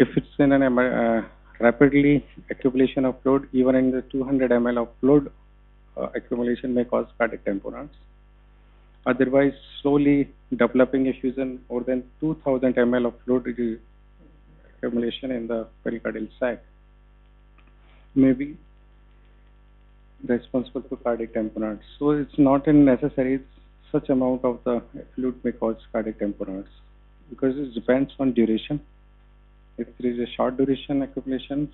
if it's in an rapidly accumulation of fluid, even in the 200 ml of fluid, accumulation may cause cardiac tamponades. Otherwise, slowly developing effusion more than 2000 ml of fluid accumulation in the pericardial sac may be responsible for cardiac tamponades. So it's not necessary such amount of the fluid may cause cardiac tamponades, because it depends on duration. If there is a short duration accumulations,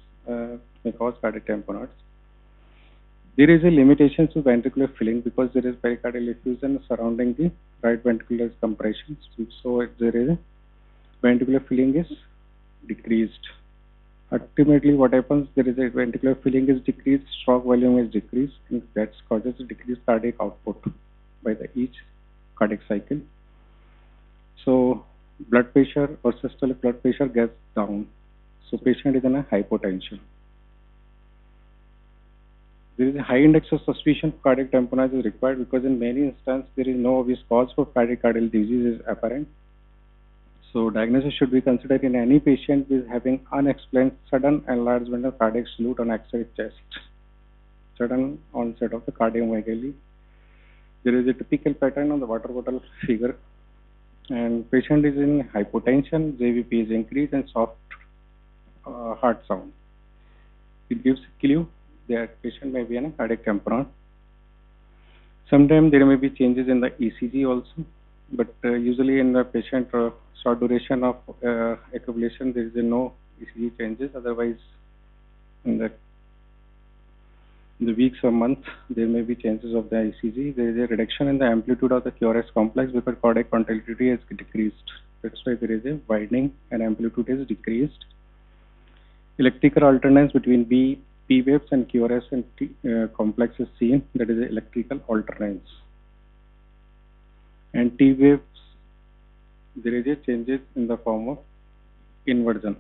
may cause cardiac tamponades. There is a limitation to ventricular filling because there is pericardial effusion surrounding the right ventricular compression. So there is a ventricular filling is decreased. Ultimately, what happens, there is a ventricular filling is decreased, stroke volume is decreased, and that causes a decreased cardiac output by each cardiac cycle. So blood pressure or systolic blood pressure gets down. So patient is in a hypotension. There is a high index of suspicion for cardiac tamponade is required because in many instances there is no obvious cause for pericardial disease is apparent. So diagnosis should be considered in any patient with having unexplained sudden enlargement of cardiac salute on X-ray chest, sudden onset of the cardiomegaly. There is a typical pattern on the water bottle figure, and patient is in hypotension, JVP is increased, and soft heart sound. It gives a clue that patient may be in a cardiac tamponade. Sometimes there may be changes in the ECG also, but usually in the patient short duration of accumulation, there is no ECG changes. Otherwise, in the weeks or months, there may be changes of the ECG. There is a reduction in the amplitude of the QRS complex because cardiac contractility has decreased. That's why there is a widening and amplitude is decreased. Electrical alternance between P waves and QRS and T complex is seen. That is electrical alternance. And T waves, there is a changes in the form of inversion.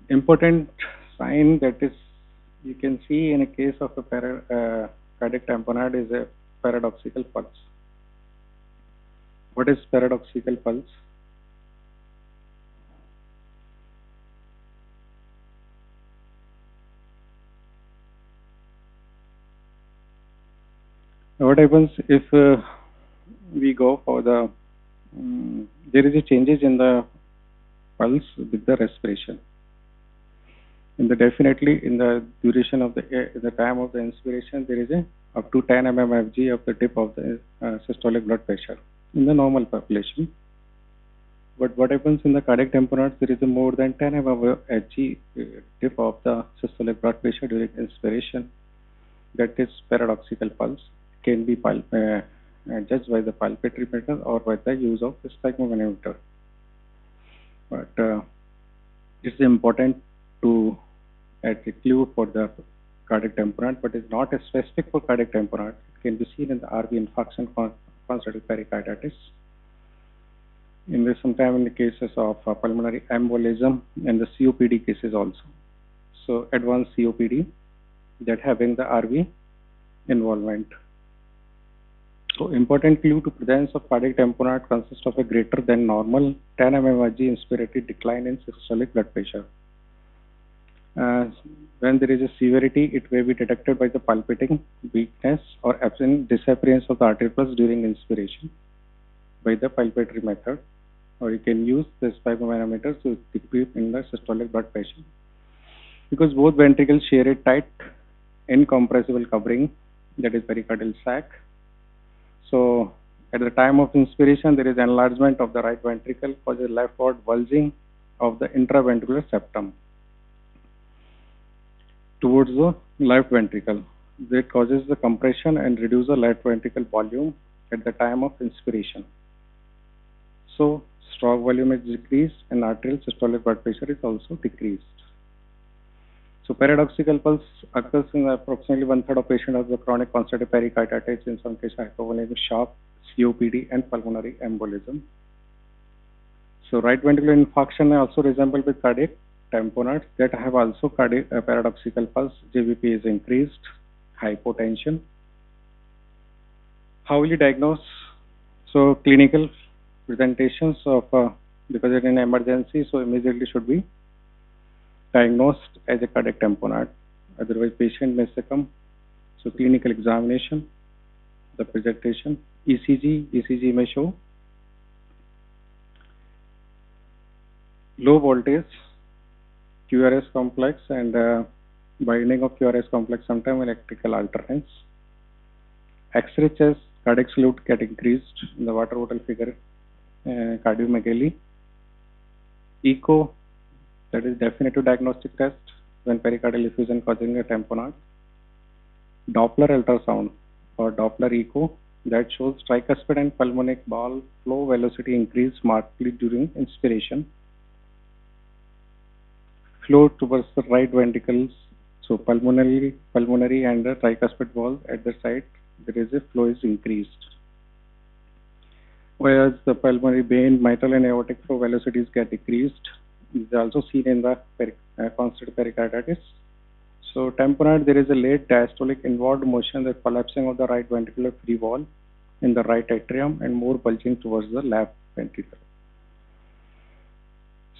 Important sign that is you can see in a case of a cardiac tamponade is a paradoxical pulse. What is paradoxical pulse? What happens if we go for the there is a changes in the pulse with the respiration. Definitely in the duration of the time of the inspiration, there is a up to 10 mmHg of the dip of the systolic blood pressure in the normal population. But what happens in the cardiac tamponade, there is a more than 10 mmHg dip of the systolic blood pressure during inspiration. That is paradoxical pulse. Can be judged by the palpatory method or by the use of the sphygmomanometer. But it's important to add a clue for the cardiac tamponade, but is not specific for cardiac tamponade. It can be seen in the RV infarction, concentric pericarditis. Sometimes in the cases of pulmonary embolism and the COPD cases also. So advanced COPD that having the RV involvement. So important clue to presence of cardiac tamponade consists of a greater than normal 10 mmHg inspiratory decline in systolic blood pressure. When there is a severity, it may be detected by the palpating weakness or disappearance of the arterial pulse during inspiration by the palpatory method, or you can use the sphygmomanometer to decrease in the systolic blood pressure. Because both ventricles share a tight, incompressible covering, that is pericardial sac. So at the time of inspiration, there is enlargement of the right ventricle, causes leftward bulging of the intraventricular septum towards the left ventricle. That causes the compression and reduce the left ventricle volume at the time of inspiration. So stroke volume is decreased and arterial systolic blood pressure is also decreased. So paradoxical pulse occurs in approximately 1/3 of patients of the chronic concentric pericarditis, in some cases hypovolemic shock, COPD, and pulmonary embolism. So right ventricular infarction may also resemble with cardiac tamponades that have also cardiac paradoxical pulse. JVP is increased, hypotension. How will you diagnose? So clinical presentations of because it is an emergency, so immediately should be diagnosed as a cardiac tamponade. Otherwise, patient may succumb. So clinical examination, the presentation, ECG may show low voltage QRS complex and binding of QRS complex, sometimes electrical alternance. X-ray chest, cardiac salute get increased in the water bottle figure, cardiomegaly. Echo, that is definitive diagnostic test when pericardial effusion causing a tamponade. Doppler ultrasound or Doppler echo that shows tricuspid and pulmonic ball flow velocity increase markedly during inspiration. Flow towards the right ventricles, so pulmonary and the tricuspid wall at the side, there is a flow is increased. Whereas the pulmonary vein, mitral and aortic flow velocities get decreased. This is also seen in the constant pericarditis. So tamponade, there is a late diastolic inward motion, the collapsing of the right ventricular free wall in the right atrium and more bulging towards the left ventricle.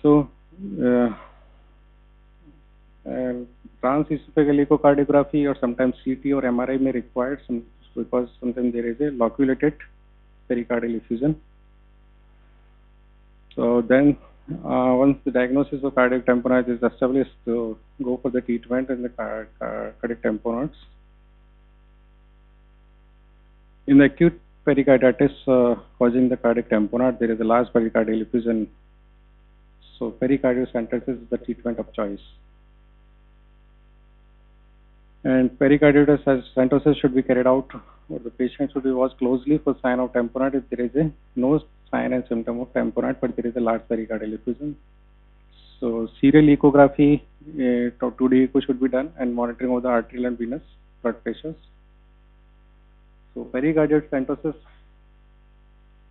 So transesophageal echocardiography or sometimes CT or MRI may require because sometimes there is a loculated pericardial effusion. So then once the diagnosis of cardiac tamponade is established, to go for the treatment in the cardiac tamponades. In the acute pericarditis causing the cardiac tamponade, there is a large pericardial effusion. So pericardiocentesis is the treatment of choice. And pericardiocentesis should be carried out, or the patient should be watched closely for sign of tamponade if there is no sign and symptom of tamponade, but there is a large pericardial effusion. So serial ecography, 2D echo should be done, and monitoring of the arterial and venous blood pressures. So pericardiocentesis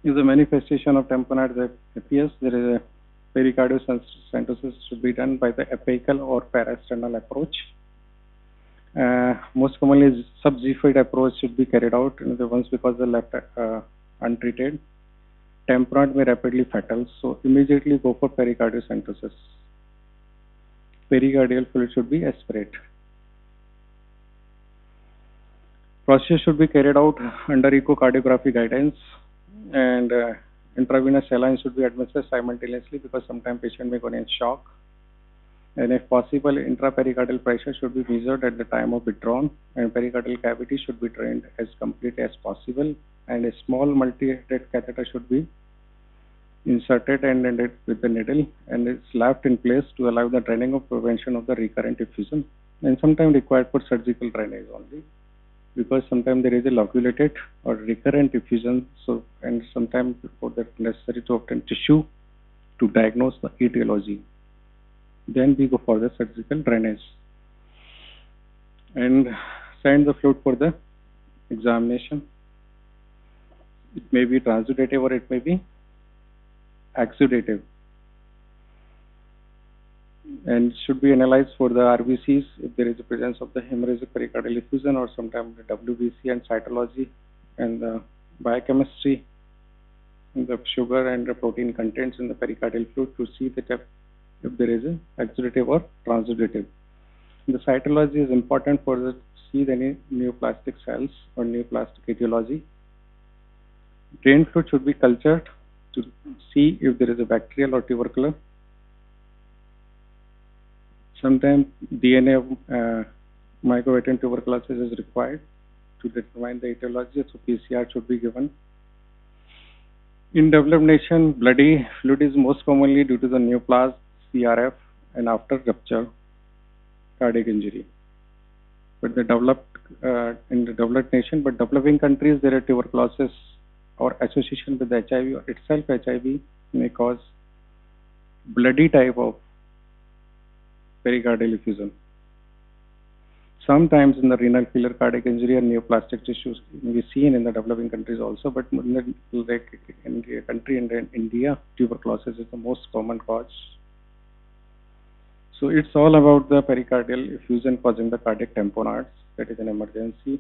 is a manifestation of tamponade that appears. There is a pericardiocentesis should be done by the apical or parasternal approach. Most commonly, subxiphoid approach should be carried out in the ones because the left untreated. Tamponade may rapidly fatal, so immediately go for pericardiocentesis. Pericardial fluid should be aspirate. Procedure should be carried out under echocardiography guidance, and intravenous saline should be administered simultaneously because sometimes patient may go in shock. And if possible, intrapericardial pressure should be measured at the time of withdrawal, and pericardial cavity should be drained as completely as possible, and a small multi-headed catheter should be inserted and ended with the needle, and it's left in place to allow the draining of prevention of the recurrent effusion, and sometimes required for surgical drainage only, because sometimes there is a loculated or recurrent effusion, so and sometimes for that necessary to obtain tissue to diagnose the etiology. Then we go for the surgical drainage and send the fluid for the examination. It may be transudative or it may be exudative, and should be analyzed for the RBCs if there is a presence of the hemorrhagic pericardial effusion, or sometimes the WBC and cytology, and the biochemistry, and the sugar and the protein contents in the pericardial fluid to see that if there is a exudative or transudative. The cytology is important for the see any neoplastic cells or neoplastic etiology. Drain fluid should be cultured to see if there is a bacterial or tubercular. Sometimes DNA of mycobacterium tuberculosis is required to determine the etiology, so PCR should be given. In developed nation, bloody fluid is most commonly due to the neoplasm, CRF, and after rupture, cardiac injury. But the developed in the developed nation, but developing countries, there are tuberculosis or association with HIV or itself HIV may cause bloody type of pericardial effusion. Sometimes in the renal failure, cardiac injury, and neoplastic tissues may be seen in the developing countries also, but in the country in India, tuberculosis is the most common cause. So it's all about the pericardial effusion causing the cardiac tamponades. That is an emergency.